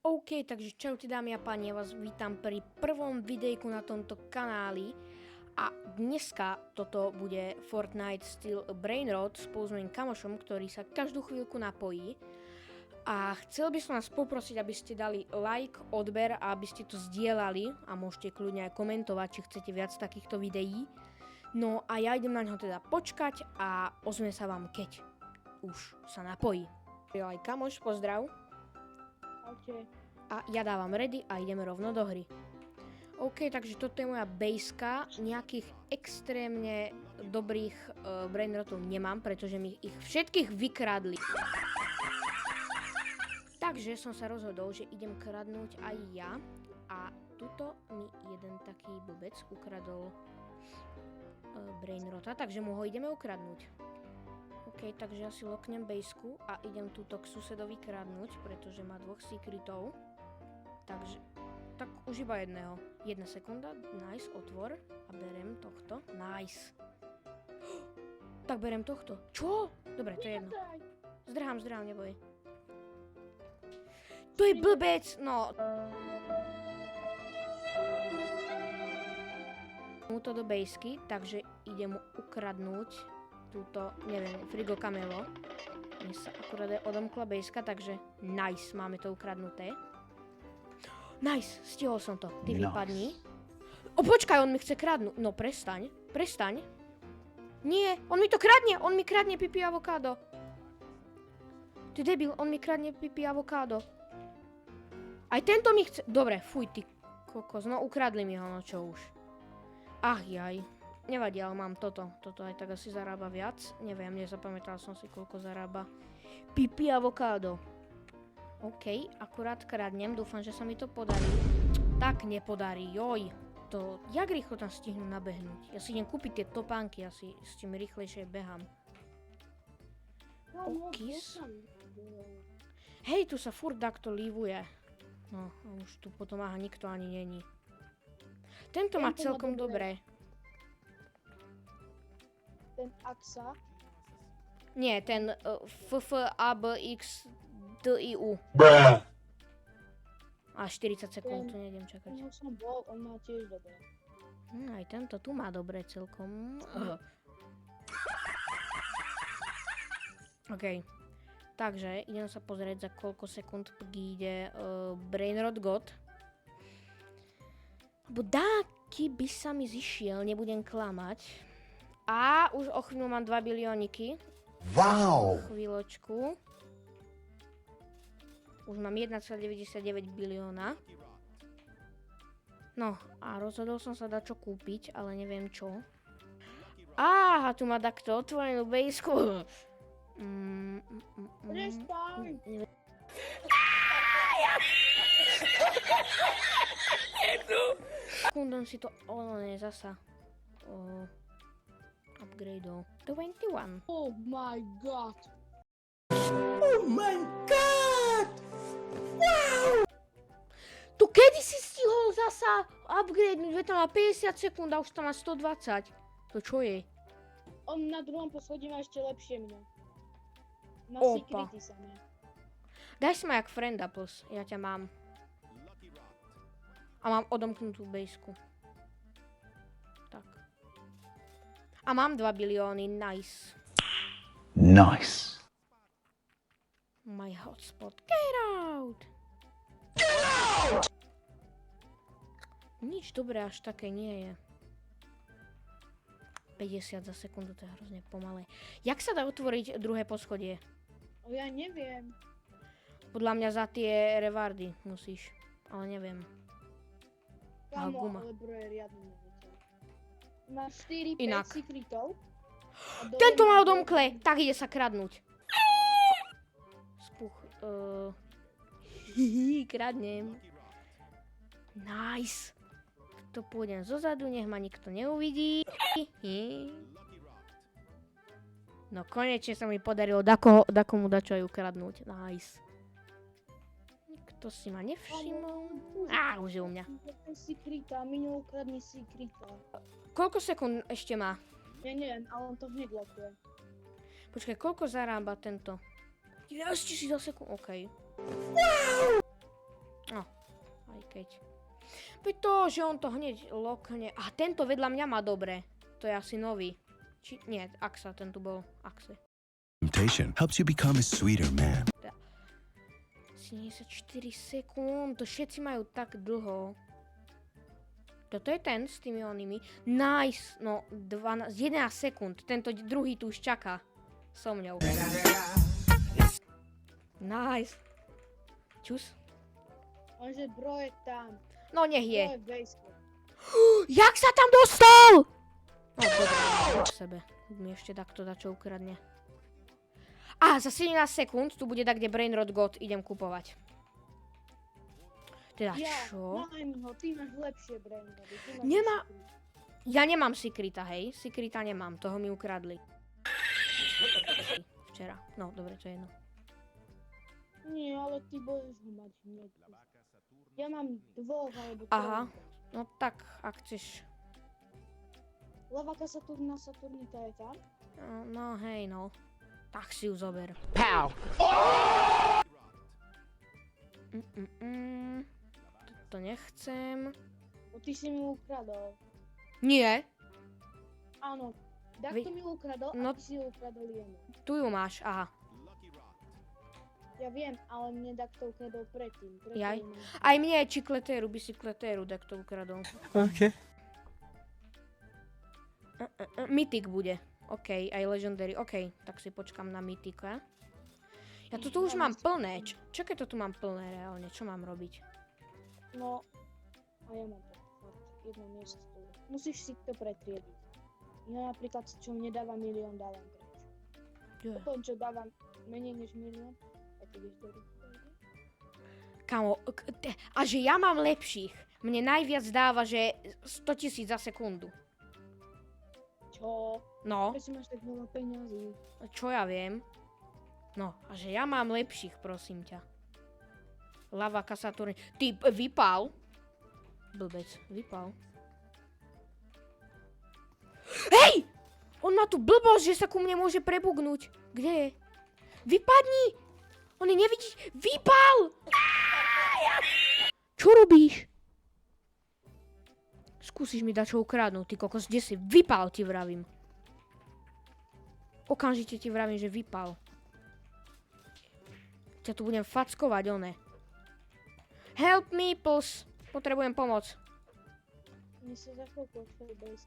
OK, takže čaute dámy a páni, ja vás vítam pri prvom videjku na tomto kanáli a dneska toto bude Fortnite styl Brainrot spolu s mojím kamošom, ktorý sa každú chvíľku napojí. A chcel by som vás poprosiť, aby ste dali like, odber a aby ste to zdieľali a môžete kľudne aj komentovať, či chcete viac takýchto videí. No a ja idem na ňo teda počkať a ozvem sa vám, keď už sa napojí. Aj kamoš, pozdrav. Okay. A ja dávam ready a ideme rovno do hry. OK, takže toto je moja baseka. Nejakých extrémne dobrých brainrotov nemám, pretože mi ich všetkých vykradli. Takže som sa rozhodol, že idem kradnúť aj ja. A tuto mi jeden taký blbec ukradol brainrota, takže mu ho ideme ukradnúť. OK, takže ja si loknem baseku a idem túto k susedovi kradnúť, pretože má dvoch secretov. Takže, tak už iba jedného. Jedna sekunda, nice, otvor a berem tohto, nice. Tak berem tohto. Čo? Dobre, to je jedno. Zdrhám, neboj. To je blbec, no. Mu to do basky, takže idem mu ukradnúť túto, neviem, frigo kamelo. Mne sa akurát odomkla baska, takže nice, máme to ukradnuté. Nice, stihol som to. Ty vypadni. O, počkaj, on mi chce kradnúť. No, prestaň. Nie, on mi to kradne. On mi kradne pipi avokádo. Ty debil, on mi kradne pipi avokádo. Aj tento mi chce... Dobre, fuj, ty kokos. No, ukradli mi ho, no čo už. Ach jaj. Nevadí, ale mám toto. Toto aj tak asi zarába viac. Neviem, nezapamätal som si, koľko zarába pipi avokádo. OK, akurát kradnem, dúfam, že sa mi to podarí. Tak nepodarí, joj. To, jak rýchlo tam stihnú nabehnúť? Ja si idem kúpiť tie topánky, asi s tým rýchlejšie behám. Okis. Hej, tu sa furt takto lívuje. No, a už tu potom aha, nikto ani není. Tento má celkom dobré. Ten Axa? Nie, ten FFABX DIU. A 40 sekúnd, tu nejdem čakať. Ten som bol, on má tiež dobré. Aj tento tu má dobré celkom. OK. Takže idem sa pozrieť, za koľko sekúnd ide Brainrot God. Bo dáky by sa mi zišiel, nebudem klamať. A už o chvíľu mám 2 bilióniky. Wow! Chvíľočku. Už mám 1,99 bilióna. No a rozhodol som sa dať čo kúpiť, ale neviem čo. Aha, tu má takto otvorenú basku. Prestaň! Sekundom si to, ne, zasa. Upgradeol. 21. Oh my god! Oh my god! Tu kedy si stihol zasa upgradenúť? Veď tam má 50 sekúnd a už tam má 120. To čo je? On na druhom poschodí má ešte lepšie mňa. Má Opa. secrety samé. Daj si ma jak frienda plus, ja ťa mám. A mám odomknutú basku. Tak. A mám 2 bilióny, nice. Nice. My hotspot, get out! Nič dobré až také nie je. 50 za sekundu, to je hrozne pomalé. Jak sa dá otvoriť druhé poschodie? O, ja neviem. Podľa mňa za tie rewardy musíš, ale neviem. A Kamo, guma. ale bro je riadne neviete. Má 4-5 Inak. secretov. a dole Tento má má odomkle, tak ide sa kradnúť. Spuch. Kradnem. Nice. To pôjdem zozadu, nech ma nikto neuvidí. No konečne sa mi podarilo dakomu dačo aj ukradnúť. Nice. Nikto si ma nevšimol. Á, už je u mňa. Secreta, minul ukradne secreta. Koľko sekúnd ešte má? Ja neviem, ale on to hneď lokuje. Počkaj, koľko zarába tento? 10 000 za sekúnd, OK. keď. Veď to, že on to hneď lokne. A tento vedľa mňa má dobre. To je asi nový. Či, nie, Axa, ten tu bol. Axe. Temptation helps you become a sweeter man. 74 sekúnd, to všetci majú tak dlho. Toto je ten s tými onými. Nice, no 11 sekúnd. Tento druhý tu už čaká so mňou. Nice. Čus. Lenže bro je tam. No nech je. Bro je v bejsku. Jak sa tam dostal? No dobre, v sebe. Mi ešte takto dačo ukradne. Á, za 17 sekúnd tu bude tak, kde Brainrot God idem kupovať. Teda čo? Mám ho, ty máš lepšie brainrody. Nemá- Ja nemám Secreta, hej. Secreta nemám, toho mi ukradli. Včera. No, dobre, to je jedno. Nie, ale ty budeš ho mať hneď. Ja mám dvoch alebo Aha. troch. No tak, ak chceš. Lavaka Saturna, Saturnita je tam? No hej, no. Tak si ju zober. To nechcem. No ty si mi ukradol. Nie, Áno, Vy- takto mi ukradol No- a ty si ju ukradol jemu. tu ju máš, aha. Ja viem, ale mne takto ukradol predtým. Preto Jaj. ju mám. Aj mne čikletéru, bicykletéru, tak to ukradol. Okay. Mythic bude. OK, aj Legendary. OK, tak si počkam na Mythika. Ja to tu už mám plné. Čakaj, to tu mám plné reálne. Čo mám robiť? No, a ja mám to. Fakt, jedno miesto. Musíš si to pretriediť. Ja napríklad, čo mne dáva 1 000 000, dávam preč. Je. Potom, čo dávam menej než 1 000 000, a ty vieš to Kamo, a že ja mám lepších. Mne najviac dáva, že 100 000 za sekundu. Čo? No, Prečo máš tak veľa peňazí? čo ja viem. No, a že ja mám lepších, prosím ťa. Lavaka Saturn. Ty, vypal. Blbec, vypal. Hej! On má tu blbosť, že sa ku mne môže prebugnúť. Kde je? Vypadni! On je nevidí. Vypal! Čo robíš? Skúsiš mi dať čo ukradnúť, ty kokos. Kde si? Vypal, ti vravím. Okamžite ti vravím, že vypal. Ťa tu budem fackovať, one. Help me, plus. Potrebujem pomoc. Mne sa za chvíľku otvorí base.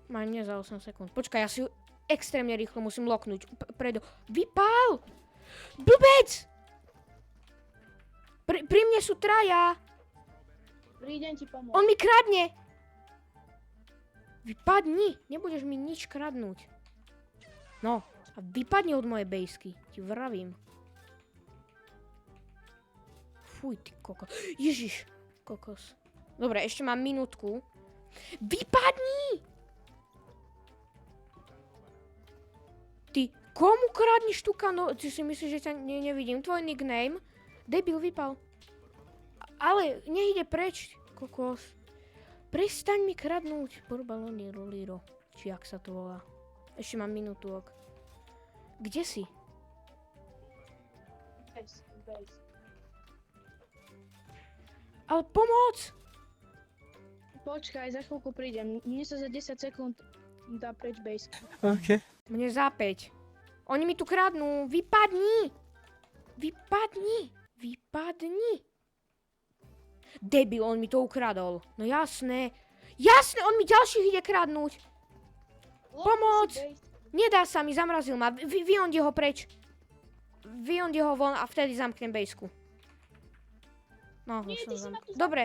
Mám nie za 8 sekúnd. Počkaj, ja si ju extrémne rýchlo musím loknúť. Predo. Vypal! Blbec! Pri mne sú traja. Prídem ti pomôcť. On mi kradne. Vypadni. Nebudeš mi nič kradnúť. No. A vypadni od mojej bejsky. Ti vravím. Fuj, ty kokos. Ježiš. Kokos. Dobre, ešte mám minútku. Vypadni! Ty, komu kradneš tu kano? Ty si myslíš, že ťa nevidím. Tvoj nickname? Debil, vypal. Ale nech ide preč, kokos. Prestaň mi kradnúť. Borbaloni roliro. Či jak sa to volá. Ešte mám minútu, ok. Kde si? Base. Ale pomoc! Počkaj, za chvíľku prídem. Mne sa za 10 sekúnd dá preč base. Okay. Mne za 5. Oni mi tu kradnú. Vypadni! Vypadni! Vypadni! Debil, on mi to ukradol. No jasné. Jasné, on mi ďalších ide kradnúť. Pomoc! Nedá sa mi, zamrazil ma. Vyhondi ho preč. Vyhondi ho von a vtedy zamknem bejsku. No, Nie, už ty som si ma tu Dobre.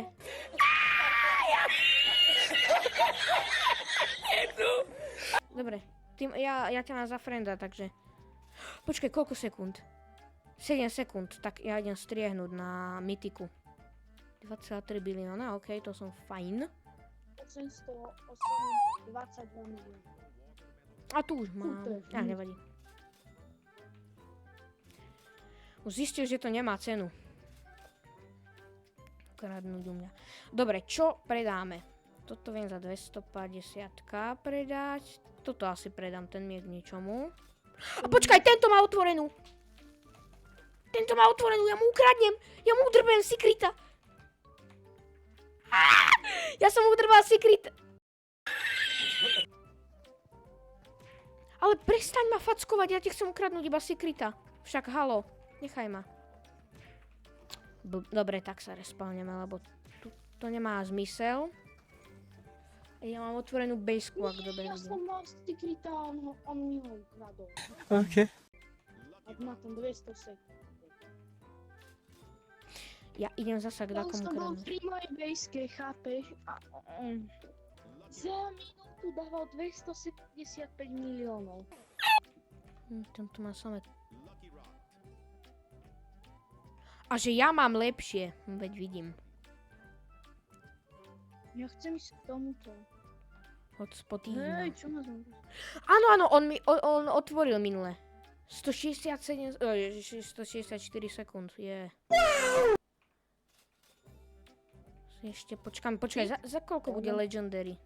Dobre. Ja ťa mám za frenda, takže... Počkaj, koľko sekúnd? 7 sekúnd, tak ja idem striehnúť na mytiku. 2,3 bilióna, ok, to som fajn. 808, 22 miliónov. A tu už mám. Super. Nevadí. Už zistil, že to nemá cenu. Kradnúť u mňa. Dobre, čo predáme? Toto viem za 250k predať. Toto asi predám, ten mi je k ničomu. A počkaj, tento má otvorenú. Tento má otvorenú, ja mu ukradnem. Ja mu udrbem secreta. Ja som mu udrbal secret. Ale prestaň ma fackovať, ja ti chcem ukradnúť iba secreta. Však halo, nechaj ma. Dobre, tak sa respálneme, lebo to nemá zmysel. Ja mám otvorenú baseku, ak dobre Ja vidím. som mal secreta, on mi ho ukradol. Okay. Ak má ten 200 sekúnd. Ja idem zasa k Ja takomu som bol kradnúť. pri mojej bejske, chápeš? A za minútu dával 275 miliónov. Tento má samé. A že ja mám lepšie, veď vidím. Ja chcem ísť k tomuto. Hotspoty. Hej, čo ma zaujíma? Áno, on otvoril minule. 167, ježiši, 164 sekúnd, je. Ešte počkaj, za koľko bude Legendary?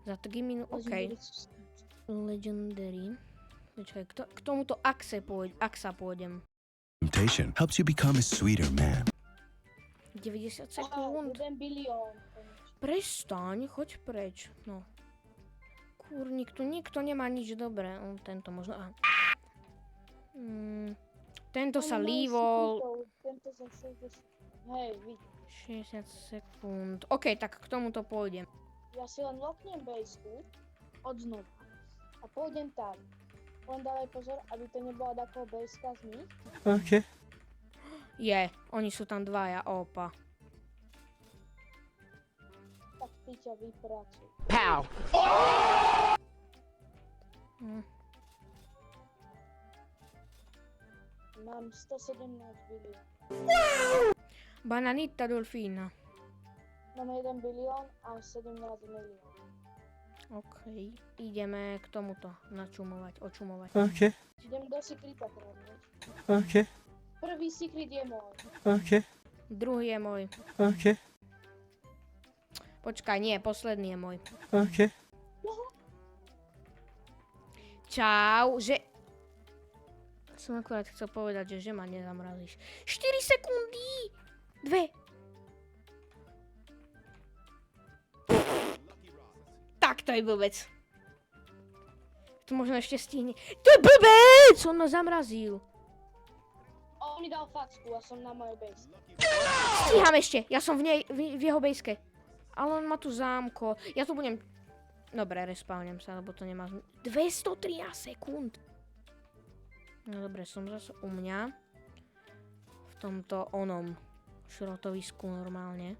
Za 3 minút, okej. Legendary. Počkaj, k tomuto Axa pôjdem. Temptation helps you become a sweeter man. 90 Aha, sekúnd. 1 bilión. Prestaň, choď preč. No. Kurník, tu nikto nemá nič dobré. Tento možno. Aha. Tento sa lívol. Tento za 60. Hej, vidíš. 60 sekúnd. OK, tak k tomuto pôjdem. Ja si len loknem bejsku od znova. A pôjdem tam. Len dávaj pozor, aby to nebola taká bejska z nich. Okay. Je, oni sú tam dvaja, opa. Tak ty ťa vypracuj. Hm. Mám 117 bilión. Bananita dolfína. Mám 1 bilión a 17 milión. OK, ideme k tomuto očumovať. Okay. Idem do secreta kradnúť. Okay. Prvý secret je môj. Okay. Druhý je môj. Okay. Počkaj, nie, posledný je môj. Okay. Čau, že... Som akurát chcel povedať, že ma nezamrazíš. 4 sekundy! 2. Tak to je blbec. To možno ešte stihne. To je blbec! On ma zamrazil. On mi dal facku a som na mojej bejske. Stíham ešte, ja som v jeho bejske. Ale on ma tu zámko. Ja tu budem... Dobre, respawnem sa, lebo to nemá... 213 sekúnd. No dobre, som zase u mňa. V tomto šrotovisku normálne.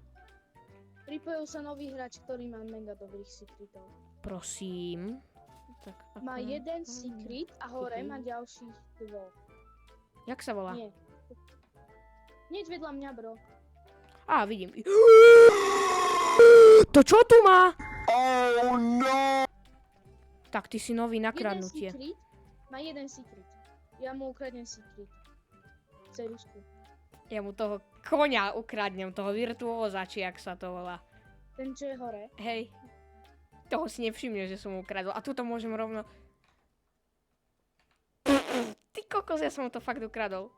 Pripojil sa nový hráč, ktorý má mega dobrých secretov. Prosím. Tak, Má jeden secret a hore má ďalších 2. Jak sa volá? Nie. Hneď vedľa mňa, bro. Á, vidím. To čo tu má? Oh no! Tak, ty si nový nakradnutie. Má jeden secret. Ja mu ukradnem secret. Cerusku. Ja mu toho koňa ukradnem, toho virtuóza, či jak sa to volá. Ten, čo je hore. Hej. Toho si nevšimne, že som mu ukradol. A tuto môžem rovno... Ty kokos, ja som mu to fakt ukradol.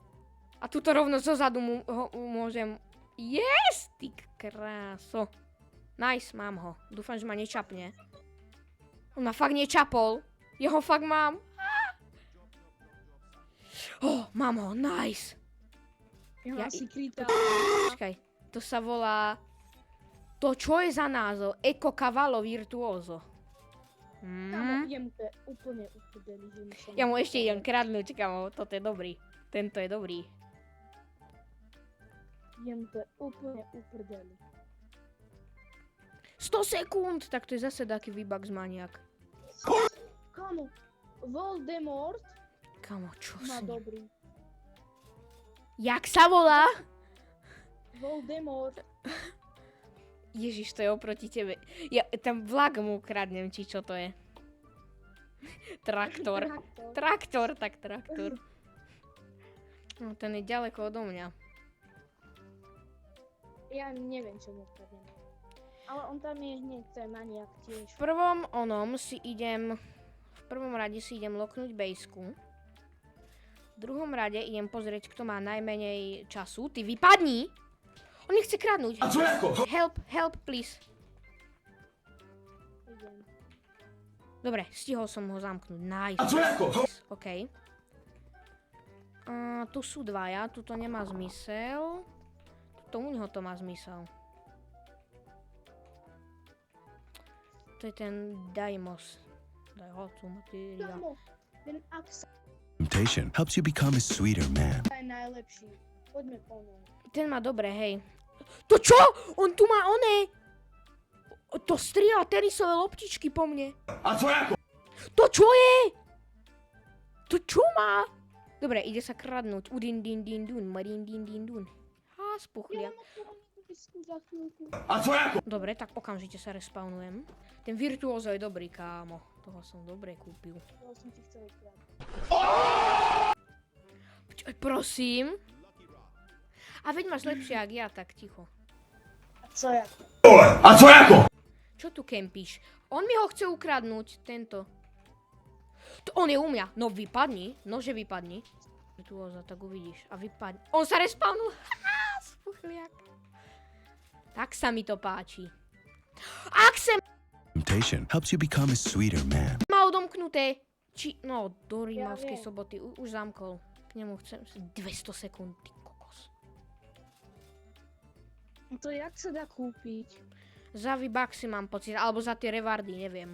A tuto rovno zozadu ho môžem... Yes, ty kráso. Nice, mám ho. Dúfam, že ma nečapne. On ma fakt nečapol. Jeho fakt mám. Oh, mám ho, nice. Ja secreta. Počkaj, to sa volá... To čo je za názov? Eco Cavallo Virtuoso. Kamo, idem to úplne uprdeli, že mi sa... Ja mu ešte idem kradnúť, kamo, toto je dobrý. Tento je dobrý. Idem to úplne uprdeli. 100 sekúnd! Tak to je zase taký výbak z maniak. Kamo, Voldemort Kamo, čo má sa... dobrý. Jak sa volá? Voldemort. Ježiš, to je oproti tebe. Ja tam vlak mu ukradnem, či čo to je. Traktor. Traktor, tak traktor. No, ten je ďaleko odo mňa. Ja neviem, čo mu ukradnem. Ale on tam je hneď, to je maniak tiež. V prvom onom si idem... V prvom rade si idem loknúť bejsku. V druhom rade idem pozrieť, kto má najmenej času. Ty vypadni! On nechce kradnúť. Help, please. Idem. Dobre, stihol som ho zamknúť. Nice. OK. Tu sú dvaja, tu to nemá zmysel. Tu u neho to má zmysel. To je ten Daimos. Dajhocu materiál. Kámo, ten Axa Temptation helps you become a sweeter man. je najlepší. Poďme po ňom. Ten má dobre, hej. To čo? On tu má oné. To strieľa tenisové loptičky po mne. A co jako? To čo je? To čo má? Dobre, ide sa kradnúť. Udin din din dun, marin din din dun. Ja Spuchlia. mám tu disku za chvíľku. A co jako? Dobre, tak okamžite sa respawnujem. Ten virtuózo je dobrý, kámo. Toho som dobre kúpil. To som ti chcel ukradnúť. Prosím. A veď máš lepšie jak ja, tak ticho. A co ja? A co jako? Čo tu kempíš? On mi ho chce ukradnúť, tento. On je u mňa. No vypadni. Nože vypadni. Virtuóza, tak uvidíš. A vypadni. On sa respawnul. Haha, spuchliak. Tak sa mi to páči. Ak sem Temptation helps you become a sweeter man. má odomknuté. No, do Rímavskej viem. soboty. Už zamkol. K nemu chcem 200 sekúnd, ty kokos. No to jak sa dá kúpiť? Za V-Bucksy mám pocit, alebo za tie rewardy, neviem.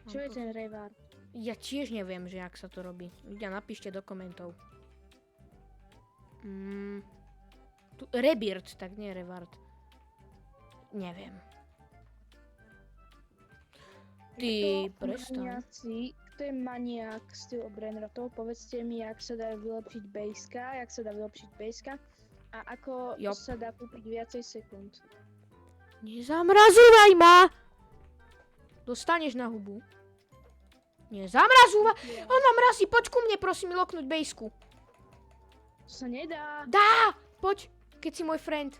Čo je ten reward? Ja tiež neviem, že jak sa to robí. Ľudia, napíšte do komentov. Rebirth, tak nie reward. Neviem. Ty, prestaň. Kto je maniak styl Brainrotov? Povedzte mi, jak sa dá vylepšiť baseka, a ako Jop. sa dá kúpiť viacej sekúnd. Nezamrazúvaj ma! Dostaneš na hubu. Nezamrazúvaj! On ma mrazí, poď ku mne, prosím, loknúť bejsku. To sa nedá. Dá! Poď, keď si môj friend.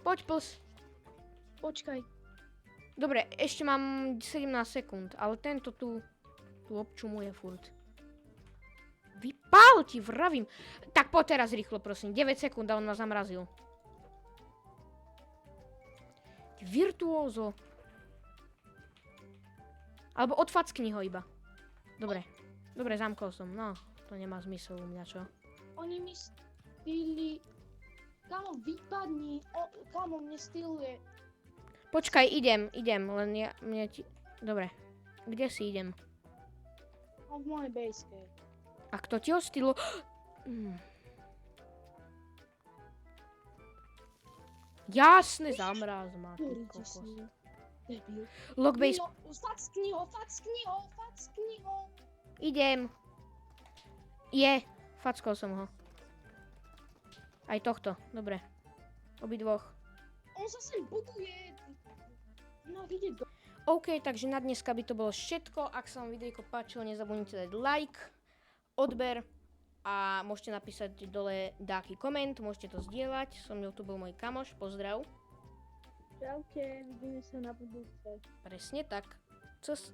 Poď, pls. Počkaj. Dobre, ešte mám 17 sekúnd, ale tento tu občumuje furt. Vypál ti, vravím. Tak poď teraz rýchlo, prosím. 9 sekúnd a on ma zamrazil. Ty virtuózo. Alebo odfackni ho iba. Dobre. Dobre, zamkol som. No, to nemá zmysel u mňa, čo? Oni mi stýli... Kámo, vypadni. Kámo, mne stýluje. Počkaj, idem, len ja, mne ti... Dobre, kde si idem? On v mojej baske. A kto ti ho stýlo? Jasne, zamráz ma, ty kokos. Debil. Logbase, No, fackni ho. idem. Je, fackol som ho. Aj tohto, dobre. Obidvoch. On sa sem buduje. No, ide do... OK, takže na dneska by to bolo všetko. Ak sa vám videjko páčilo, nezabudnite dať like, odber a môžete napísať dole dáky koment, môžete to zdieľať. Som YouTube môj kamoš, pozdrav. Čaute, vidíme sa na budúce. Presne tak. Cos.